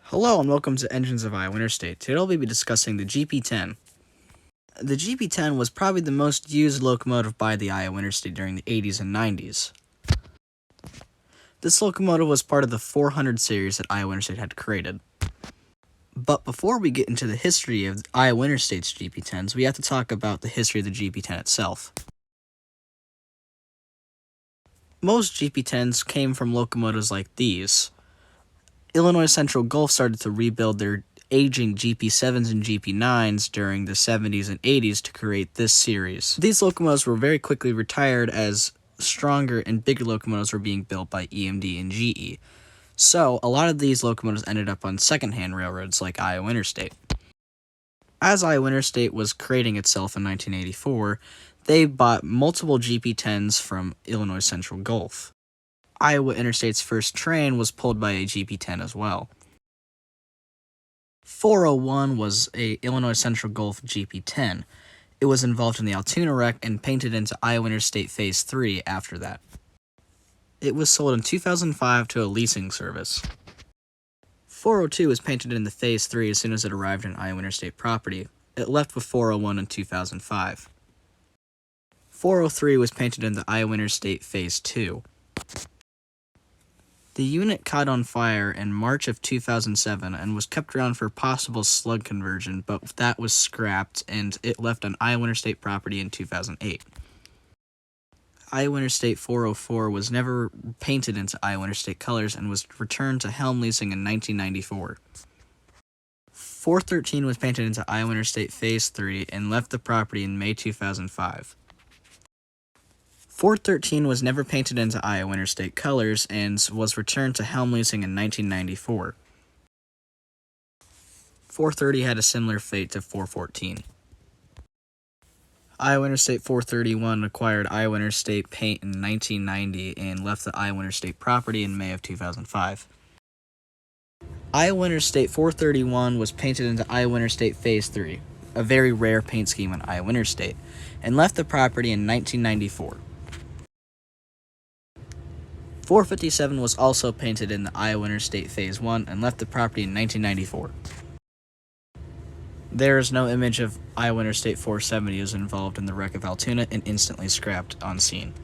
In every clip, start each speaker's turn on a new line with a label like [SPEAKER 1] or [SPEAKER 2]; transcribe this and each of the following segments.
[SPEAKER 1] Hello and welcome to Engines of Iowa Interstate. Today we'll be discussing the GP10. The GP10 was probably the most used locomotive by the Iowa Interstate during the 80s and 90s. This locomotive was part of the 400 series that Iowa Interstate had created. But before we get into the history of Iowa Interstate's GP10s, we have to talk about the history of the GP10 itself. Most GP10s came from locomotives like these. Illinois Central Gulf started to rebuild their aging GP7s and GP9s during the 70s and 80s to create this series. These locomotives were very quickly retired as stronger and bigger locomotives were being built by EMD and GE. So, a lot of these locomotives ended up on second-hand railroads like Iowa Interstate. As Iowa Interstate was creating itself in 1984, they bought multiple GP10s from Illinois Central Gulf. Iowa Interstate's first train was pulled by a GP10 as well. 401 was a Illinois Central Gulf GP10. It was involved in the Altoona wreck and painted into Iowa Interstate Phase 3 after that. It was sold in 2005 to a leasing service. 402 was painted into Phase 3 as soon as it arrived on Iowa Interstate property. It left with 401 in 2005. 403 was painted into Iowa Interstate Phase 2. The unit caught on fire in March of 2007 and was kept around for possible slug conversion, but that was scrapped and it left on Iowa Interstate property in 2008. Iowa Interstate 404 was never painted into Iowa Interstate colors and was returned to Helm Leasing in 1994. 413 was painted into Iowa Interstate Phase 3 and left the property in May 2005. 413 was never painted into Iowa Interstate colors and was returned to Helm Leasing in 1994. 430 had a similar fate to 414. Iowa Interstate 431 acquired Iowa Interstate paint in 1990 and left the Iowa Interstate property in May of 2005. Iowa Interstate 431 was painted into Iowa Interstate Phase 3, a very rare paint scheme on Iowa Interstate, and left the property in 1994. 457 was also painted in the Iowa Interstate Phase 1 and left the property in 1994. There is no image of Iowa Interstate 470 as involved in the wreck of Altoona and instantly scrapped on scene.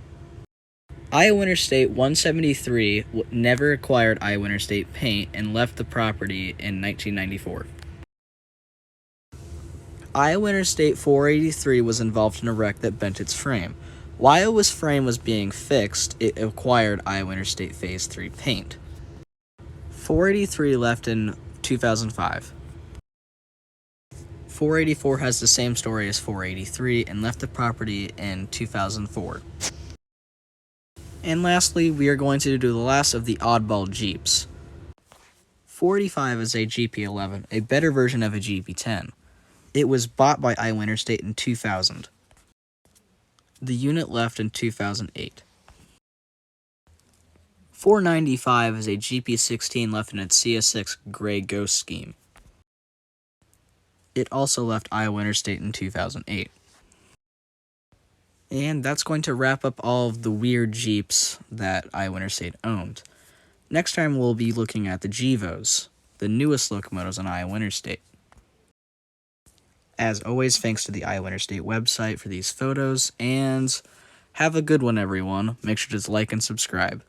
[SPEAKER 1] Iowa Interstate 173 never acquired Iowa Interstate paint and left the property in 1994. Iowa Interstate 483 was involved in a wreck that bent its frame. While Iowa's frame was being fixed, it acquired Iowa Interstate Phase 3 paint. 483 left in 2005. 484 has the same story as 483 and left the property in 2004. And lastly, we are going to do the last of the oddball Jeeps. 485 is a GP11, a better version of a GP10. It was bought by Iowa Interstate in 2000. The unit left in 2008. 495 is a GP16 left in its CS6 Gray Ghost scheme. It also left Iowa Interstate in 2008. And that's going to wrap up all of the weird Jeeps that Iowa Interstate owned. Next time we'll be looking at the GVOs, the newest locomotives on Iowa Interstate. As always, thanks to the Iowa Interstate website for these photos, and have a good one, everyone. Make sure to like and subscribe.